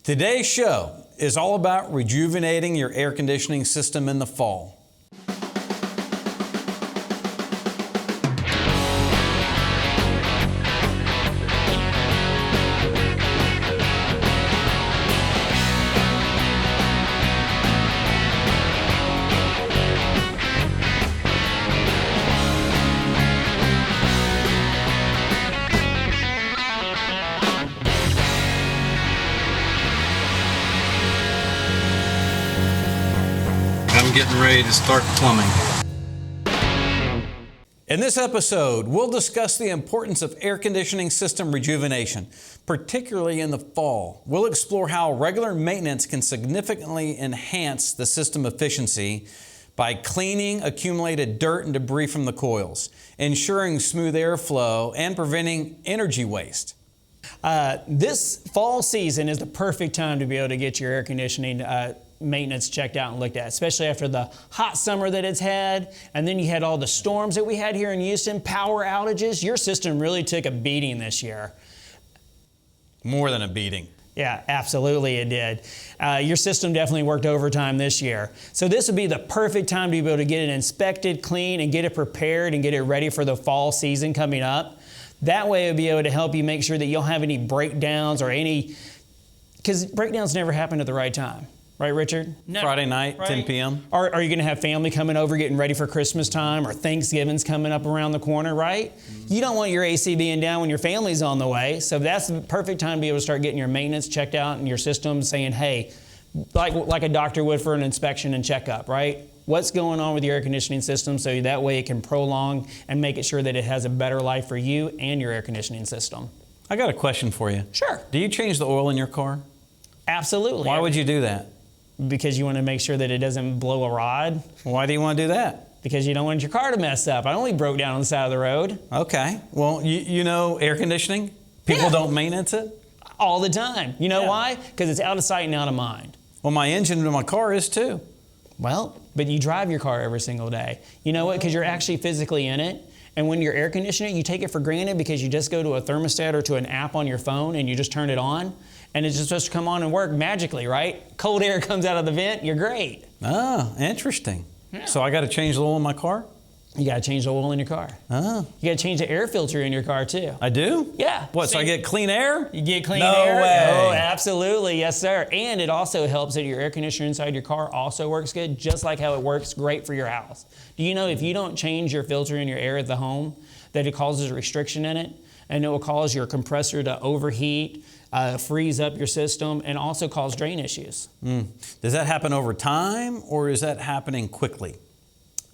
Today's show is all about rejuvenating your air conditioning system in the fall. I'm getting ready to start plumbing. In this episode, we'll discuss the importance of air conditioning system rejuvenation, particularly in the fall. We'll explore how regular maintenance can significantly enhance the system efficiency by cleaning accumulated dirt and debris from the coils, ensuring smooth airflow, and preventing energy waste. This fall season is the perfect time to be able to get your air conditioning maintenance checked out and looked at, especially after the hot summer that it's had, and then you had all the storms that we had here in Houston, power outages. Your system really took a beating this year. More than a beating. Yeah, absolutely it did. Your system definitely worked overtime this year. So this would be the perfect time to be able to get it inspected, clean, and get it prepared and get it ready for the fall season coming up. That way it would be able to help you make sure that you don't have any breakdowns or any, because breakdowns never happen at the right time. Right, Richard? No. Friday night, right? 10 p.m. Are you going to have family coming over getting ready for Christmas time, or Thanksgiving's coming up around the corner, right? Mm-hmm. You don't want your AC being down when your family's on the way. So that's the perfect time to be able to start getting your maintenance checked out in your system, saying, hey, like a doctor would for an inspection and checkup, right? What's going on with your air conditioning system, so that way it can prolong and make it sure that it has a better life for you and your air conditioning system. I got a question for you. Sure. Do you change the oil in your car? Absolutely. Why would you do that? Because you want to make sure that it doesn't blow a rod. Why do you want to do that? Because you don't want your car to mess up. I only broke down on the side of the road. Okay. Well, you know air conditioning? People don't maintenance it? All the time. You know why? Because it's out of sight and out of mind. Well, my engine in my car is too. Well, but you drive your car every single day. You know what? Because you're actually physically in it. And when you're air conditioning, you take it for granted because you just go to a thermostat or to an app on your phone and you just turn it on. And it's just supposed to come on and work magically, right? Cold air comes out of the vent, you're great. Oh, interesting. Yeah. So I got to change the oil in my car? You got to change the oil in your car. Oh. You got to change the air filter in your car too. I do? Yeah. What, so I get clean air? You get clean no air? No way. Oh, absolutely. Yes, sir. And it also helps that your air conditioner inside your car also works good, just like how it works great for your house. Do you know if you don't change your filter in your air at the home, that it causes a restriction in it, and it will cause your compressor to overheat, freeze up your system, and also cause drain issues. Does that happen over time, or is that happening quickly?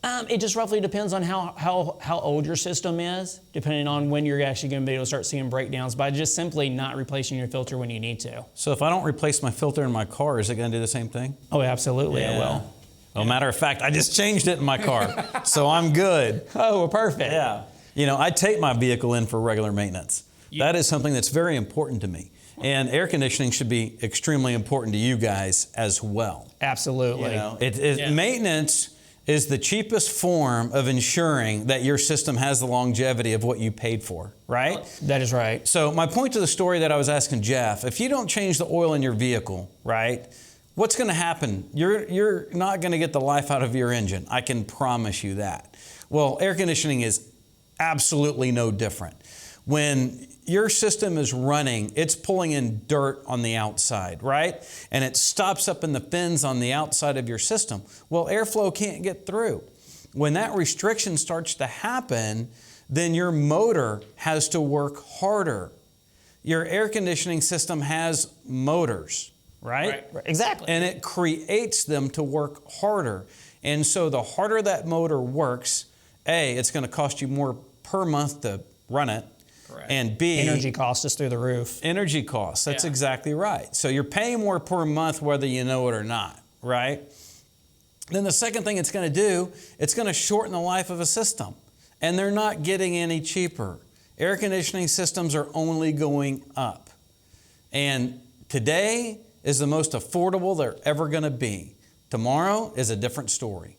It just roughly depends on how old your system is, depending on when you're actually going to be able to start seeing breakdowns by just simply not replacing your filter when you need to. So if I don't replace my filter in my car, is it going to do the same thing? Oh, absolutely, it will. Well, matter of fact, I just changed it in my car, so I'm good. Oh, well, perfect. Yeah. You know, I take my vehicle in for regular maintenance. That is something that's very important to me. And air conditioning should be extremely important to you guys as well. Absolutely. You know, maintenance is the cheapest form of ensuring that your system has the longevity of what you paid for, right? That is right. So my point to the story that I was asking Jeff, if you don't change the oil in your vehicle, right, what's going to happen? You're not going to get the life out of your engine. I can promise you that. Well, air conditioning is absolutely no different. When your system is running, it's pulling in dirt on the outside, right? And it stops up in the fins on the outside of your system. Well, airflow can't get through. When that restriction starts to happen, then your motor has to work harder. Your air conditioning system has motors, right? Exactly. And it creates them to work harder. And so the harder that motor works, A, it's going to cost you more per month to run it. Correct. And B, energy costs is through the roof. Energy costs, that's exactly right. So you're paying more per month whether you know it or not, right? Then the second thing it's going to do, it's going to shorten the life of a system. And they're not getting any cheaper. Air conditioning systems are only going up. And today is the most affordable they're ever going to be. Tomorrow is a different story.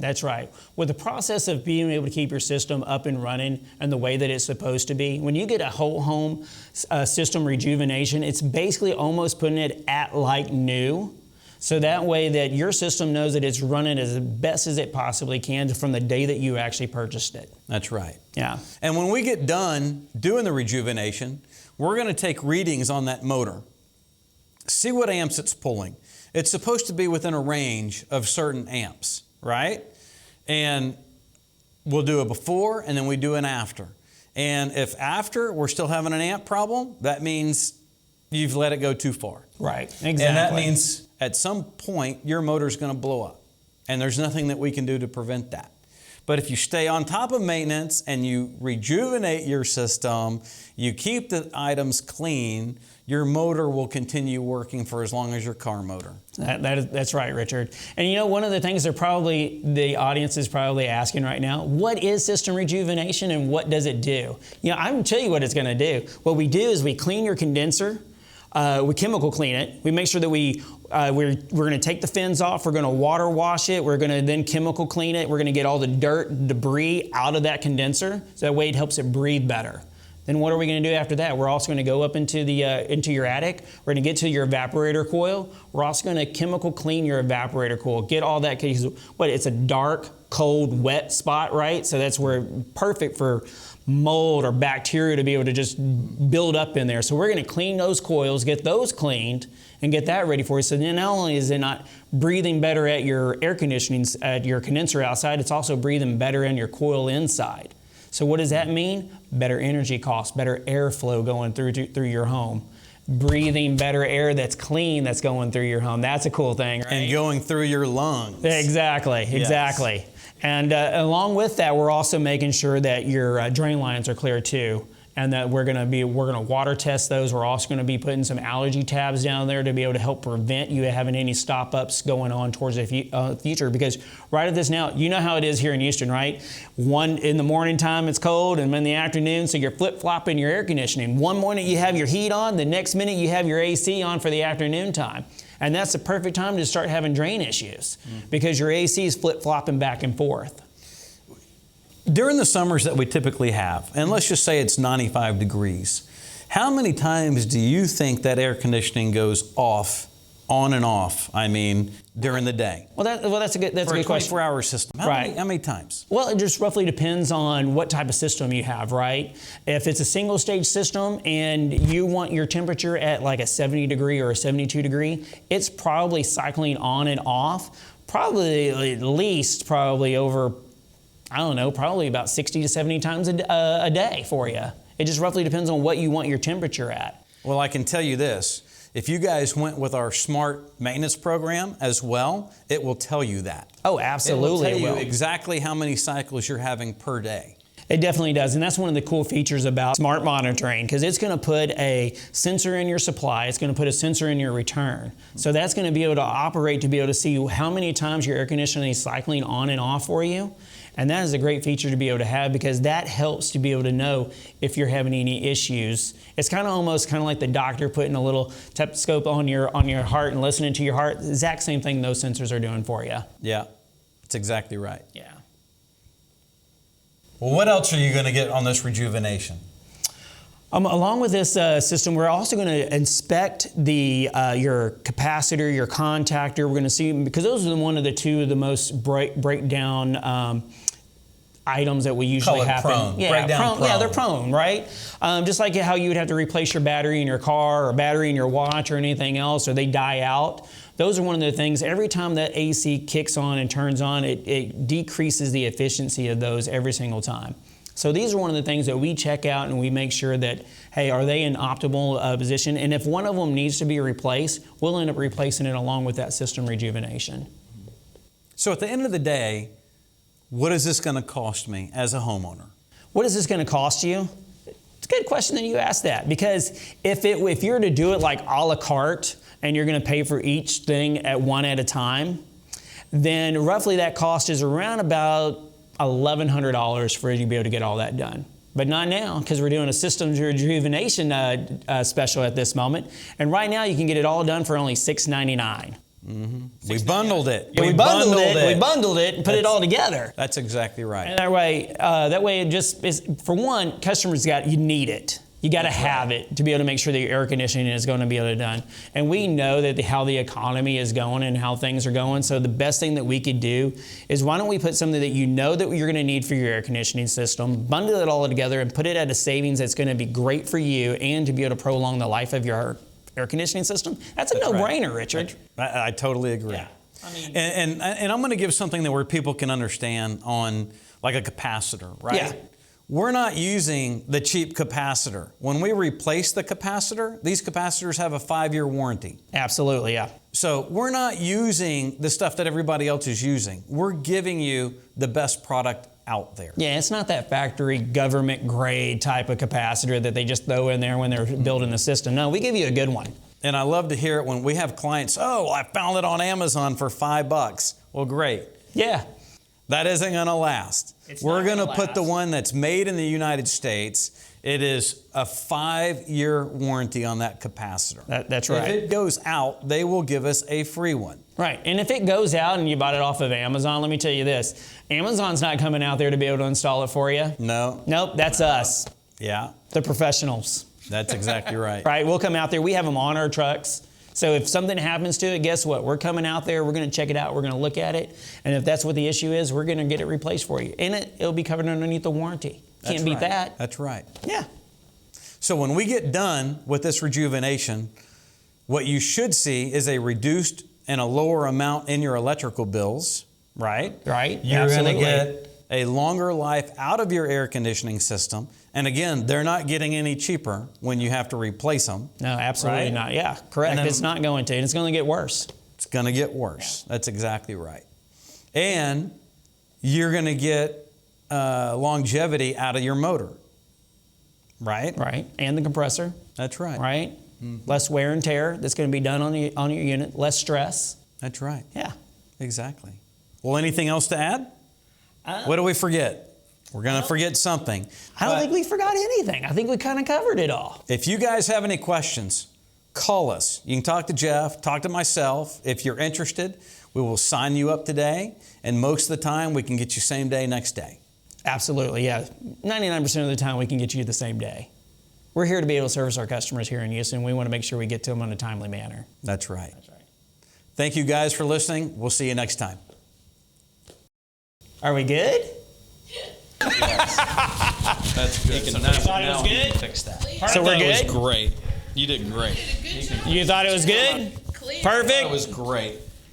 That's right. With the process of being able to keep your system up and running and the way that it's supposed to be, when you get a whole home system rejuvenation, it's basically almost putting it at like new. So that way that your system knows that it's running as best as it possibly can from the day that you actually purchased it. That's right. Yeah. And when we get done doing the rejuvenation, we're going to take readings on that motor. See what amps it's pulling. It's supposed to be within a range of certain amps, right? And we'll do a before and then we do an after. And if after we're still having an amp problem, that means you've let it go too far. Right, exactly. And that means at some point your motor's going to blow up. And there's nothing that we can do to prevent that. But if you stay on top of maintenance and you rejuvenate your system, you keep the items clean, your motor will continue working for as long as your car motor. That's right, Richard. And you know, one of the things the audience is probably asking right now, what is system rejuvenation and what does it do? You know, I'm going to tell you what it's going to do. What we do is we clean your condenser. We chemical clean it. We make sure that we're going to take the fins off. We're going to water wash it. We're going to then chemical clean it. We're going to get all the dirt, debris out of that condenser. So that way it helps it breathe better. Then what are we going to do after that? We're also going to go up into your attic. We're going to get to your evaporator coil. We're also going to chemical clean your evaporator coil. Get all that, because it's a dark, cold, wet spot, right? So that's where perfect for mold or bacteria to be able to just build up in there. So we're going to clean those coils, get those cleaned, and get that ready for you. So then not only is it not breathing better at your air conditioning, at your condenser outside, it's also breathing better in your coil inside. So what does that mean? Better energy costs, better airflow going through your home. Breathing better air that's clean that's going through your home. That's a cool thing, right? And going through your lungs. Exactly, exactly. Yes. And along with that, we're also making sure that your drain lines are clear too, and that we're going to water test those. We're also going to be putting some allergy tabs down there to be able to help prevent you having any stop-ups going on towards the future. Because right at this now, you know how it is here in Houston, right? One in the morning time it's cold, and in the afternoon, so you're flip-flopping your air conditioning. One morning you have your heat on, the next minute you have your AC on for the afternoon time. And that's the perfect time to start having drain issues because your AC is flip-flopping back and forth. During the summers that we typically have, and let's just say it's 95 degrees, how many times do you think that air conditioning goes on and off, during the day? Well, that's a good question. 24-hour system, how many times? Well, it just roughly depends on what type of system you have, right? If it's a single stage system and you want your temperature at like a 70 degree or a 72 degree, it's probably cycling on and off, probably over, probably about 60 to 70 times a day for you. It just roughly depends on what you want your temperature at. Well, I can tell you this. If you guys went with our smart maintenance program as well, it will tell you that. Oh, absolutely. It will tell you exactly how many cycles you're having per day. It definitely does, and that's one of the cool features about smart monitoring, because it's going to put a sensor in your supply, it's going to put a sensor in your return. So that's going to be able to operate to be able to see how many times your air conditioning is cycling on and off for you. And that is a great feature to be able to have, because that helps to be able to know if you're having any issues. It's almost like the doctor putting a little stethoscope on your heart and listening to your heart. The exact same thing those sensors are doing for you. Yeah, that's exactly right. Yeah. Well, what else are you going to get on this rejuvenation? Along with this system, we're also going to inspect your capacitor, your contactor. We're going to see, because those are one of the two of the most breakdown items that we usually happen. Prone. Yeah, Breakdown prone. Yeah, they're prone, right? Just like how you would have to replace your battery in your car or battery in your watch or anything else, or they die out. Those are one of the things, every time that AC kicks on and turns on, it decreases the efficiency of those every single time. So these are one of the things that we check out, and we make sure that, hey, are they in optimal position? And if one of them needs to be replaced, we'll end up replacing it along with that system rejuvenation. So at the end of the day, what is this going to cost me as a homeowner? What is this going to cost you? It's a good question that you ask that, because if you're to do it like a la carte and you're going to pay for each thing at a time, then roughly that cost is around about $1,100 for you to be able to get all that done. But not now, because we're doing a systems rejuvenation special at this moment. And right now you can get it all done for only $699. We bundled it. Yeah, we bundled it. We bundled it and put it all together. That's exactly right. And that way it just is, for one, customers you need it. You got to have it to be able to make sure that your air conditioning is going to be able to done. And we know that how the economy is going and how things are going. So the best thing that we could do is why don't we put something that you know that you're going to need for your air conditioning system, bundle it all together and put it at a savings that's going to be great for you and to be able to prolong the life of your air conditioning system. That's a no-brainer, Richard. I totally agree. Yeah. I mean, and I'm going to give something that where people can understand on like a capacitor, right? Yeah. We're not using the cheap capacitor. When we replace the capacitor, these capacitors have a 5-year warranty. Absolutely, yeah. So we're not using the stuff that everybody else is using. We're giving you the best product out there. Yeah, it's not that factory government grade type of capacitor that they just throw in there when they're building the system. No, we give you a good one. And I love to hear it when we have clients, oh, I found it on Amazon for $5. Well, great. Yeah. That isn't going to last. We're going to put the last. one that's made in the United States. It is a 5-year warranty on that capacitor. That's right. If it goes out, they will give us a free one. Right. And if it goes out and you bought it off of Amazon, let me tell you this. Amazon's not coming out there to be able to install it for you. No. Nope, that's us. Yeah. The professionals. That's exactly right. Right. We'll come out there. We have them on our trucks. So if something happens to it, guess what? We're coming out there. We're going to check it out. We're going to look at it. And if that's what the issue is, we're going to get it replaced for you. And it'll be covered underneath the warranty. Can't beat that. That's right. Yeah. So when we get done with this rejuvenation, what you should see is a reduced and a lower amount in your electrical bills, right? Right. You're going to Absolutely. get a longer life out of your air conditioning system. And again, they're not getting any cheaper when you have to replace them. No, absolutely right? not. Yeah, correct. Then, It's not going to. And it's going to get worse. It's going to get worse. That's exactly right. And you're going to get longevity out of your motor, right? Right. And the compressor. That's right. Right. Less wear and tear that's going to be done on your unit. Less stress. That's right. Yeah. Exactly. Well, anything else to add? What do we forget? We're going to forget something. I don't think we forgot anything. I think we kind of covered it all. If you guys have any questions, call us. You can talk to Jeff, talk to myself. If you're interested, we will sign you up today. And most of the time, we can get you same day, next day. Absolutely, yeah. 99% of the time, we can get you the same day. We're here to be able to service our customers here in Houston. We want to make sure we get to them in a timely manner. That's right. That's right. Thank you guys for listening. We'll see you next time. Are we good? That's good. You thought it was good? Fix that. So we're That was good? great. You did great. You thought it was good? That Perfect? was great.